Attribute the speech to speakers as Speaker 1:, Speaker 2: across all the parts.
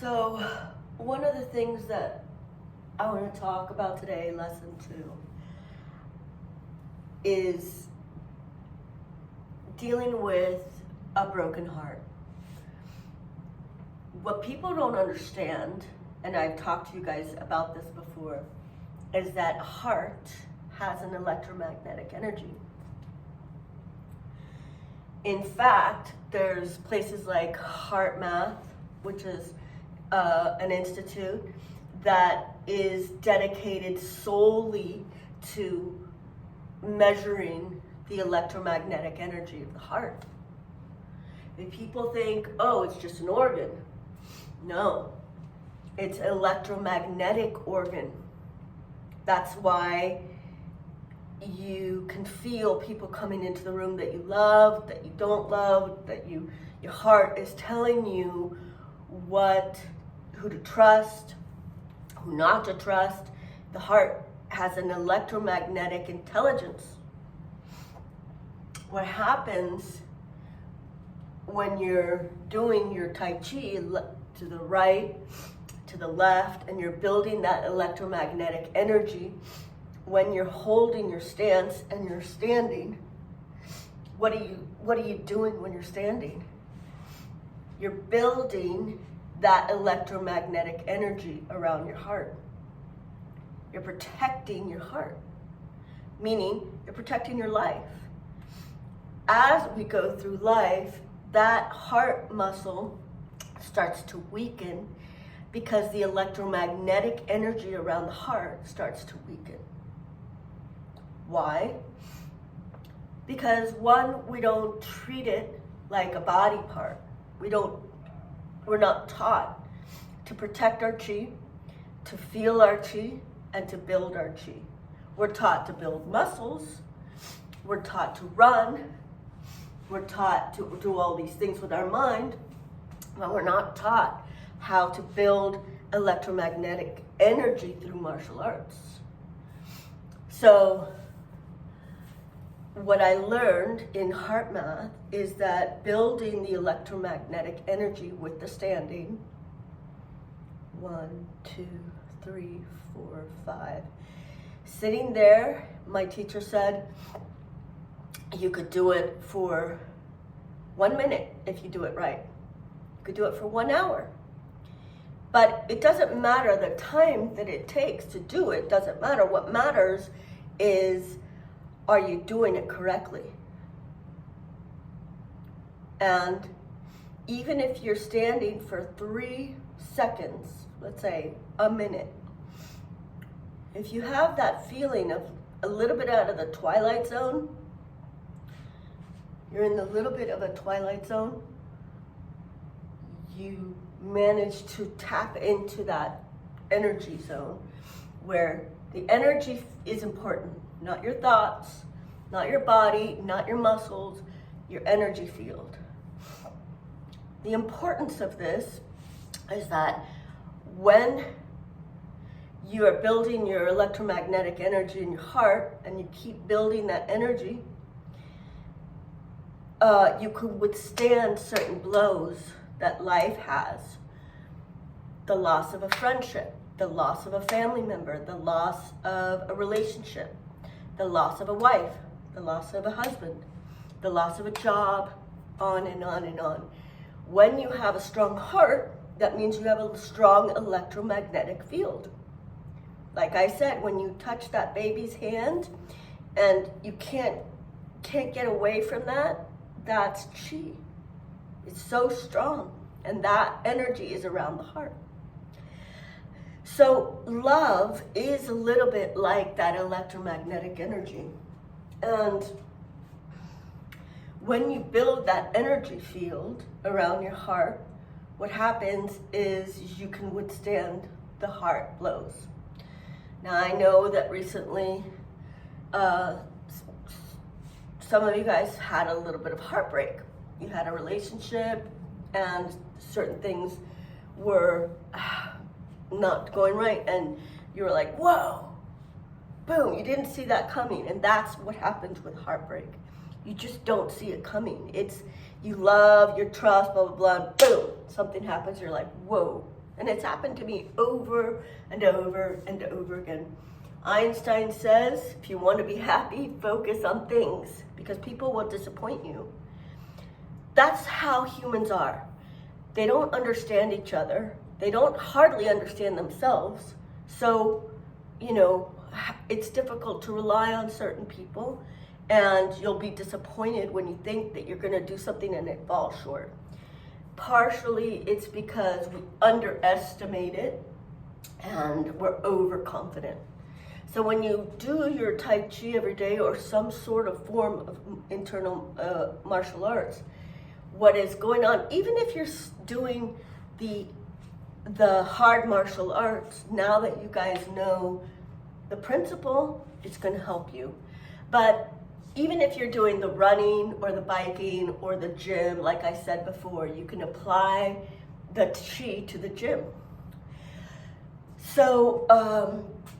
Speaker 1: So, one of the things that I want to talk about today, lesson 2, is dealing with a broken heart. What people don't understand, and I've talked to you guys about this before, is that a heart has an electromagnetic energy. In fact, there's places like HeartMath, which is an institute that is dedicated solely to measuring the electromagnetic energy of the heart. And people think, oh, it's just an organ. No, it's an electromagnetic organ. That's why you can feel people coming into the room that you love, that you don't love, that your heart is telling you who to trust, who not to trust. The heart has an electromagnetic intelligence. What happens when you're doing your Tai Chi to the right, to the left, and you're building that electromagnetic energy, when you're holding your stance and you're standing, what are you doing when you're standing? You're building that electromagnetic energy around your heart. You're protecting your heart, meaning you're protecting your life. As we go through life, that heart muscle starts to weaken because the electromagnetic energy around the heart starts to weaken. Why? Because one, we don't treat it like a body part. We're not taught to protect our chi, to feel our chi, and to build our chi. We're taught to build muscles. We're taught to run. We're taught to do all these things with our mind, but we're not taught how to build electromagnetic energy through martial arts. So, what I learned in HeartMath is that building the electromagnetic energy with the standing, 1, 2, 3, 4, 5. Sitting there, my teacher said, you could do it for 1 minute if you do it right. You could do it for 1 hour. But it doesn't matter the time that it takes to do it, doesn't matter. What matters is, are you doing it correctly? And even if you're standing for 3 seconds, let's say a minute, if you have that feeling of a little bit out of the twilight zone, you're in a little bit of a twilight zone, you manage to tap into that energy zone where the energy is important, not your thoughts, not your body, not your muscles, your energy field. The importance of this is that when you are building your electromagnetic energy in your heart and you keep building that energy, you can withstand certain blows that life has. The loss of a friendship, the loss of a family member, the loss of a relationship, the loss of a wife, the loss of a husband, the loss of a job, on and on and on. When you have a strong heart, that means you have a strong electromagnetic field. Like I said, when you touch that baby's hand and you can't get away from that, that's chi. It's so strong, and that energy is around the heart. So love is a little bit like that electromagnetic energy. And when you build that energy field around your heart, what happens is you can withstand the heart blows. Now I know that recently some of you guys had a little bit of heartbreak. You had a relationship and certain things were not going right, and you were like, whoa, boom, you didn't see that coming. And that's what happens with heartbreak. You just don't see it coming. It's you love, your trust, blah, blah, blah, and boom, something happens, you're like, whoa, And it's happened to me over and over and over again. Einstein says, if you want to be happy, focus on things, because people will disappoint you. That's how humans are. They don't understand each other. They don't hardly understand themselves. So, it's difficult to rely on certain people, and you'll be disappointed when you think that you're going to do something and it falls short. Partially, it's because we underestimate it and we're overconfident. So when you do your Tai Chi every day or some sort of form of internal martial arts, what is going on, even if you're doing the hard martial arts, now that you guys know the principle, it's going to help you. But even if you're doing the running or the biking or the gym, like I said before, you can apply the Qi to the gym. So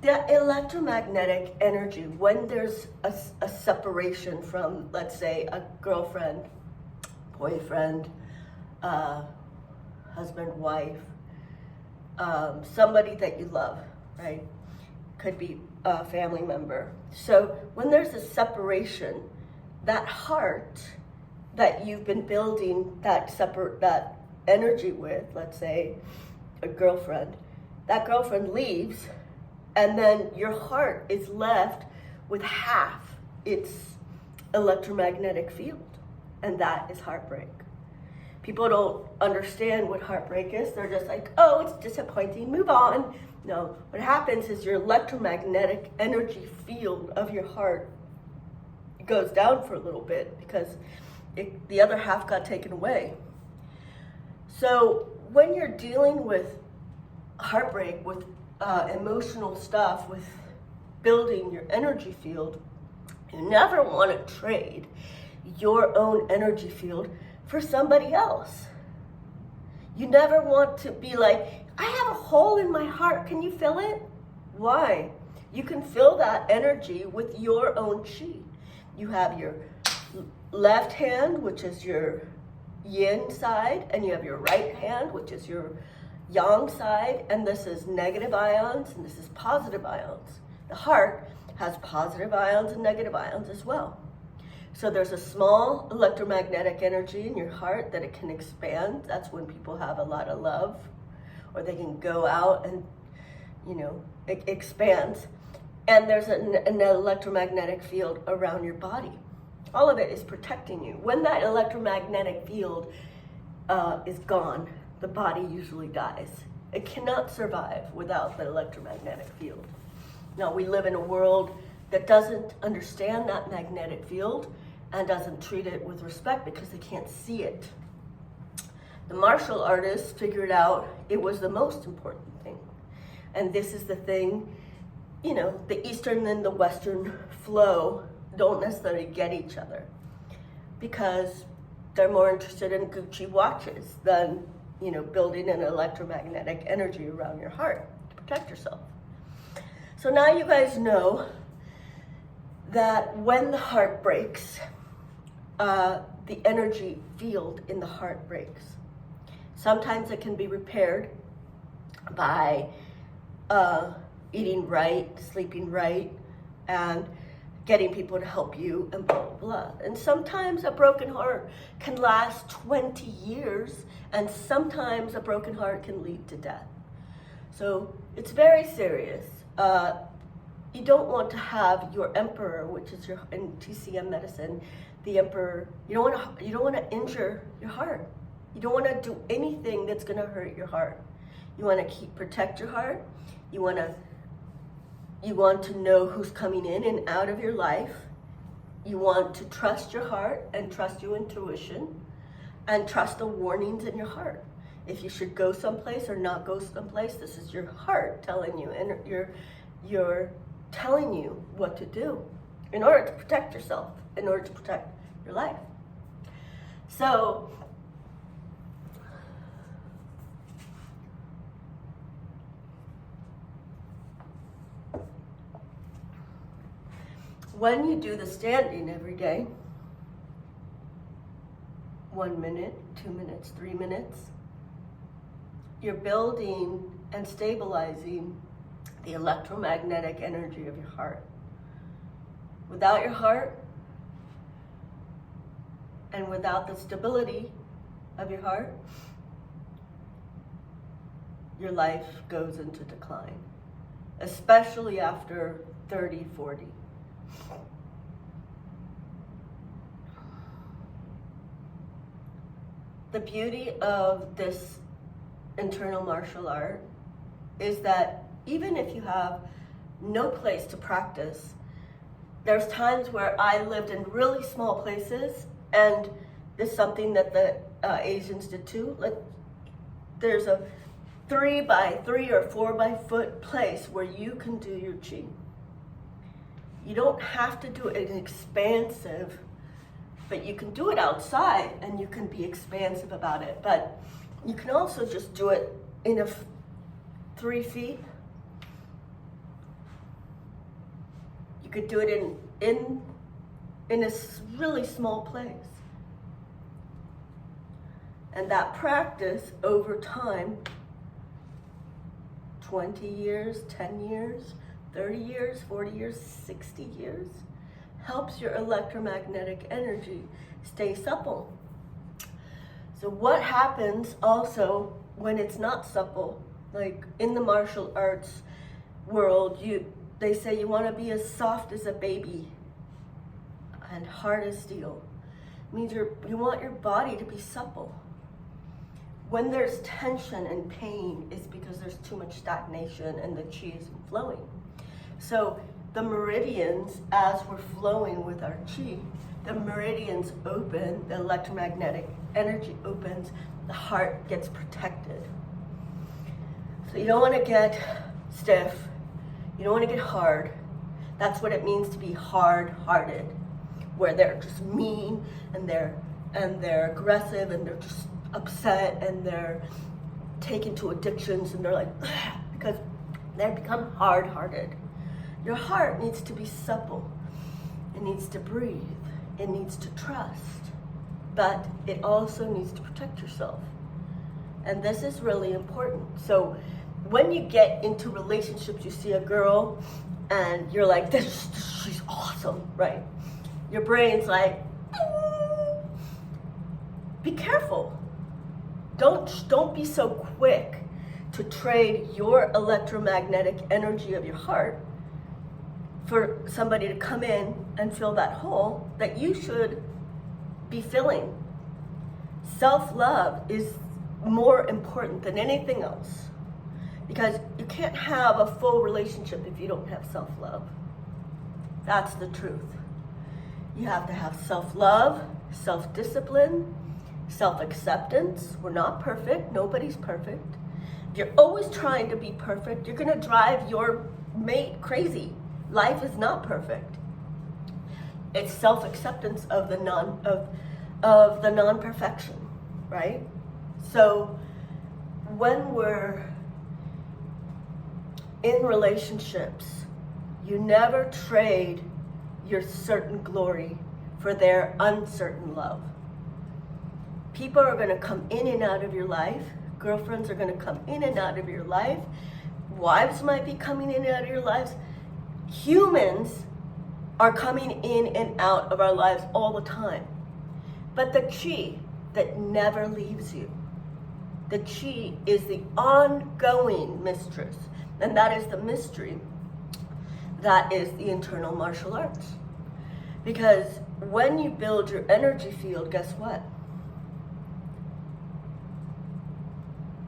Speaker 1: the electromagnetic energy, when there's a separation from, let's say, a girlfriend, boyfriend, husband, wife, somebody that you love, right? Could be a family member. So when there's a separation, that heart that you've been building that energy with, let's say a girlfriend, that girlfriend leaves, and then your heart is left with half its electromagnetic field, and that is heartbreak. People don't understand what heartbreak is. They're just like, oh, it's disappointing, move on. No, what happens is your electromagnetic energy field of your heart goes down for a little bit because the other half got taken away. So when you're dealing with heartbreak, with emotional stuff, with building your energy field, you never want to trade your own energy field for somebody else. You never want to be like, I have a hole in my heart, can you fill it? Why? You can fill that energy with your own Qi. You have your left hand, which is your yin side, and you have your right hand, which is your yang side, and this is negative ions, and this is positive ions. The heart has positive ions and negative ions as well. So there's a small electromagnetic energy in your heart that it can expand. That's when people have a lot of love, or they can go out and, it expands. And there's an electromagnetic field around your body. All of it is protecting you. When that electromagnetic field is gone, the body usually dies. It cannot survive without the electromagnetic field. Now, we live in a world that doesn't understand that magnetic field and doesn't treat it with respect because they can't see it. The martial artists figured out it was the most important thing. And this is the thing, the Eastern and the Western flow don't necessarily get each other because they're more interested in Gucci watches than, building an electromagnetic energy around your heart to protect yourself. So now you guys know that when the heart breaks, the energy field in the heart breaks. Sometimes it can be repaired by eating right, sleeping right, and getting people to help you, and blah, blah, blah. And sometimes a broken heart can last 20 years, and sometimes a broken heart can lead to death. So it's very serious. You don't want to have your emperor, which is your, in TCM medicine, the emperor, you don't want to injure your heart. You don't want to do anything that's going to hurt your heart. You want to protect your heart. You want to know who's coming in and out of your life. You want to trust your heart and trust your intuition and trust the warnings in your heart. If you should go someplace or not go someplace, this is your heart telling you, and you're telling you what to do in order to protect yourself, in order to protect your life. So, when you do the standing every day, 1 minute, 2 minutes, 3 minutes, you're building and stabilizing the electromagnetic energy of your heart. Without your heart, and without the stability of your heart, your life goes into decline, especially after 30, 40. The beauty of this internal martial art is that even if you have no place to practice, there's times where I lived in really small places, and this is something that the Asians did too. Like, there's a 3 by 3 or 4 by foot place where you can do your chi. You don't have to do it expansive, but you can do it outside and you can be expansive about it. But you can also just do it in 3 feet. You could do it in a really small place. And that practice over time, 20 years, 10 years, 30 years, 40 years, 60 years, helps your electromagnetic energy stay supple. So what happens also when it's not supple, like in the martial arts world, they say you want to be as soft as a baby and hard as steel. It means you want your body to be supple. When there's tension and pain, it's because there's too much stagnation and the chi isn't flowing. So the meridians, as we're flowing with our chi, the meridians open, the electromagnetic energy opens, the heart gets protected. So you don't want to get stiff, you don't want to get hard. That's what it means to be hard-hearted, where they're just mean and they're aggressive and they're just upset and they're taken to addictions and they're like, because they become hard-hearted. Your heart needs to be supple. It needs to breathe. It needs to trust. But it also needs to protect yourself. And this is really important. So when you get into relationships, you see a girl and you're like, she's awesome, right? Your brain's like, be careful. Don't be so quick to trade your electromagnetic energy of your heart for somebody to come in and fill that hole that you should be filling. Self-love is more important than anything else, because you can't have a full relationship if you don't have self-love. That's the truth. You have to have self-love, self-discipline, self-acceptance. We're not perfect. Nobody's perfect. If you're always trying to be perfect, you're going to drive your mate crazy. Life is not perfect. It's self-acceptance of the non-perfection, right? So when we're in relationships, you never trade your certain glory for their uncertain love. People are going to come in and out of your life. Girlfriends are going to come in and out of your life. Wives might be coming in and out of your lives. Humans are coming in and out of our lives all the time. But the chi that never leaves you, the chi is the ongoing mistress. And that is the mystery. That is the internal martial arts. Because when you build your energy field, guess what?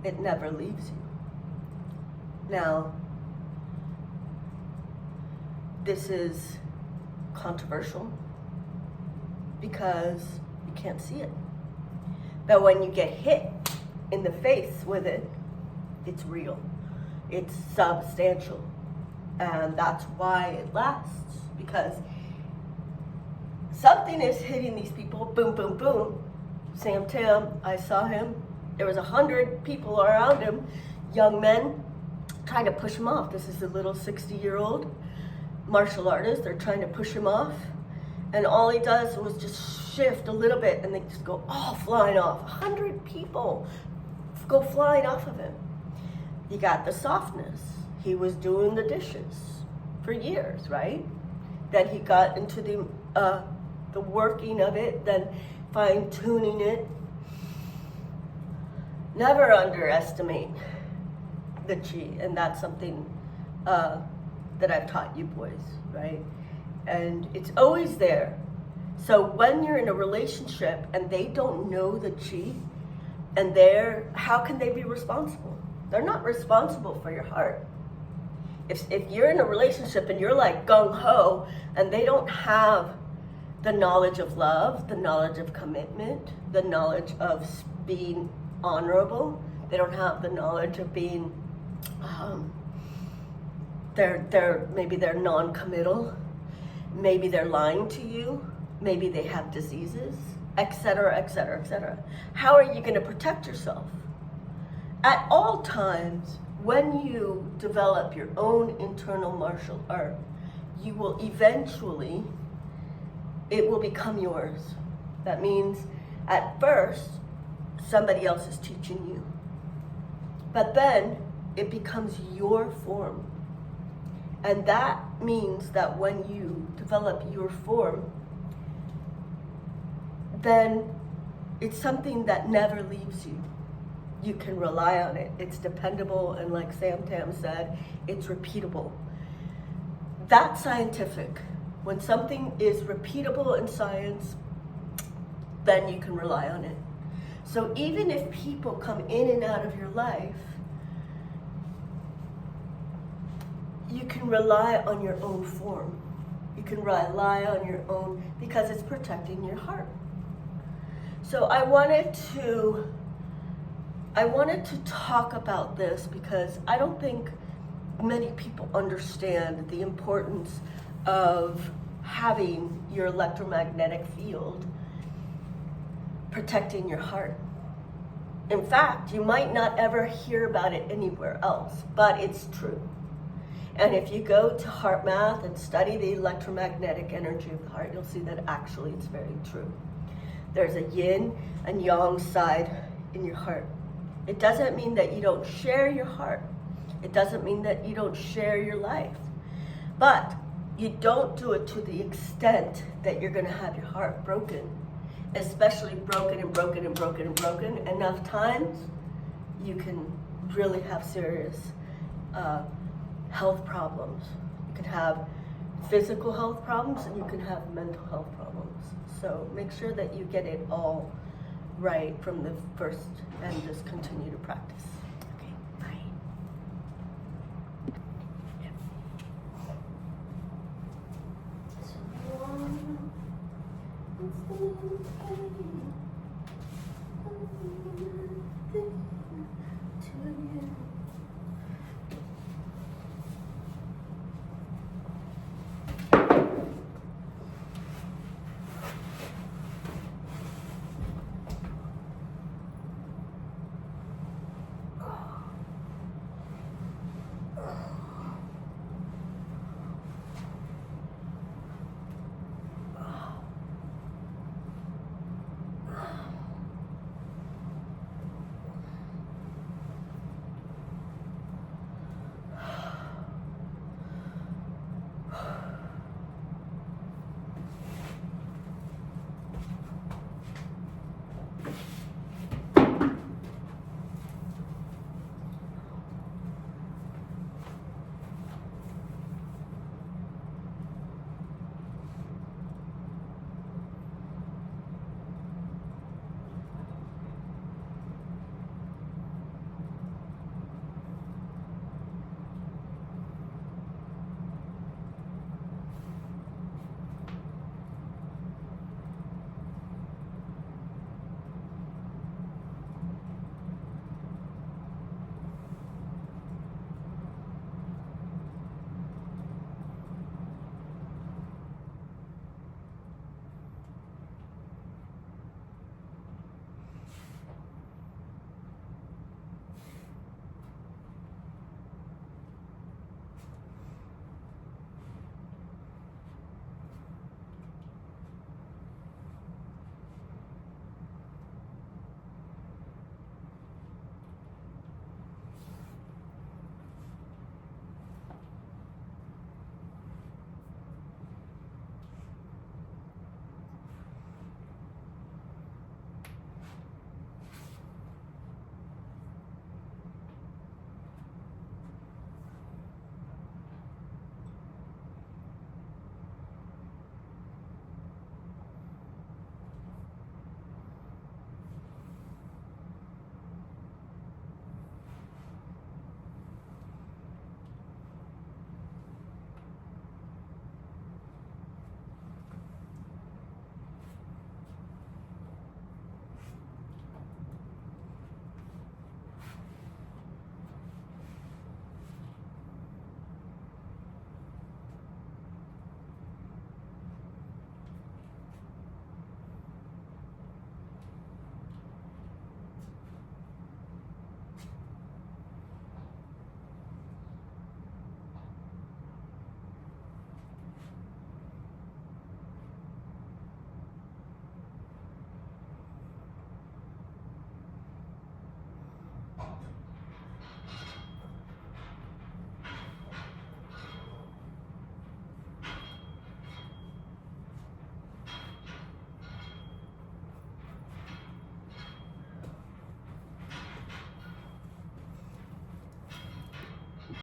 Speaker 1: It never leaves you. Now, this is controversial because you can't see it. But when you get hit in the face with it, it's real. It's substantial. And that's why it lasts, because something is hitting these people, boom, boom, boom. Sam Tim, I saw him. There was 100 people around him, young men, trying to push him off. This is a little 60-year-old martial artist. They're trying to push him off. And all he does was just shift a little bit and they just go all flying off. 100 people go flying off of him. You got the softness. He was doing the dishes for years, right? Then he got into the working of it, then fine-tuning it. Never underestimate the chi, and that's something that I've taught you boys, right? And it's always there. So when you're in a relationship and they don't know the chi, and how can they be responsible? They're not responsible for your heart. If you're in a relationship and you're like gung-ho and they don't have the knowledge of love, the knowledge of commitment, the knowledge of being honorable, they don't have the knowledge of being, maybe they're non-committal, maybe they're lying to you, maybe they have diseases, etc., etc., etc. How are you going to protect yourself? At all times, when you develop your own internal martial art, you will eventually, it will become yours. That means at first, somebody else is teaching you. But then it becomes your form. And that means that when you develop your form, then it's something that never leaves you. You can rely on it. It's dependable, and like Sam Tam said, it's repeatable. That's scientific. When something is repeatable in science, then you can rely on it. So even if people come in and out of your life, you can rely on your own form. You can rely on your own, because it's protecting your heart. So I wanted to talk about this because I don't think many people understand the importance of having your electromagnetic field protecting your heart. In fact, you might not ever hear about it anywhere else, but it's true. And if you go to heart math and study the electromagnetic energy of the heart, you'll see that actually it's very true. There's a yin and yang side in your heart. It doesn't mean that you don't share your heart. It doesn't mean that you don't share your life. But you don't do it to the extent that you're going to have your heart broken. Especially broken and broken and broken and broken enough times, you can really have serious health problems. You can have physical health problems and you can have mental health problems. So make sure that you get it all right from the first and just continue to practice.